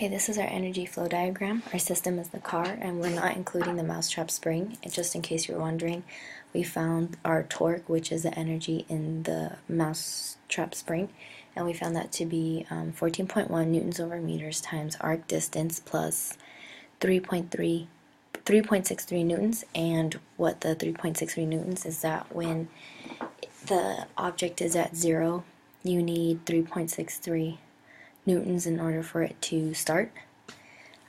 Okay, this is our energy flow diagram. Our system is the car, and we're not including the mousetrap spring. And just in case you're wondering, we found our torque, which is the energy in the mousetrap spring, and we found that to be 14.1 newtons over meters times arc distance plus 3.63 newtons. And what the 3.63 newtons is that when the object is at zero, you need 3.63 newtons in order for it to start.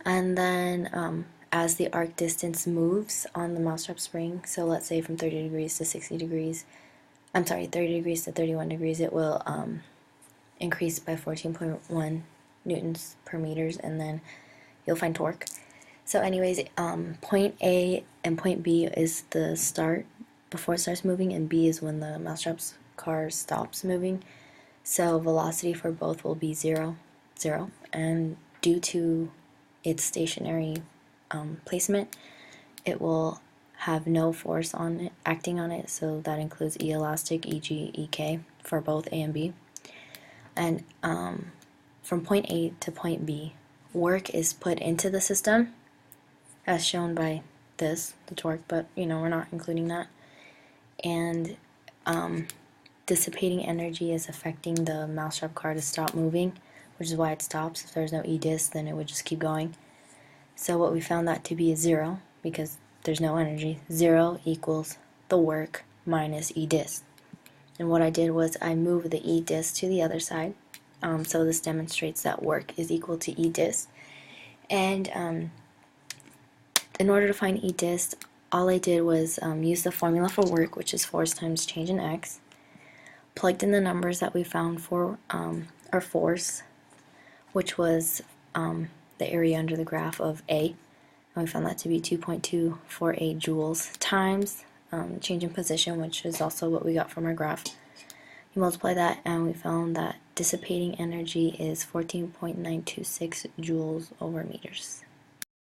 And then as the arc distance moves on the mousetrap spring, so let's say from 30 degrees to 60 degrees, 30 degrees to 31 degrees, it will increase by 14.1 newtons per meters, and then you'll find torque. So anyways, point A and point B is the start before it starts moving, and B is when the mousetrap's car stops moving. So velocity for both will be 0, 0, and due to its stationary placement, it will have no force on it, acting on it, so that includes E elastic, e.g. Ek, for both A and B. And from point A to point B, work is put into the system, as shown by this, the torque, but we're not including that. And dissipating energy is affecting the mousetrap car to stop moving, which is why it stops. If there's no E dis, then it would just keep going. So what we found that to be is 0, because there's no energy. 0 equals the work minus E dis. And what I did was I moved the E dis to the other side. So this demonstrates that work is equal to E dis. And in order to find E dis, all I did was use the formula for work, which is force times change in x, plugged in the numbers that we found for our force, which was the area under the graph of A, and we found that to be 2.248 joules, times change in position, which is also what we got from our graph. You multiply that, and we found that dissipating energy is 14.926 joules over meters.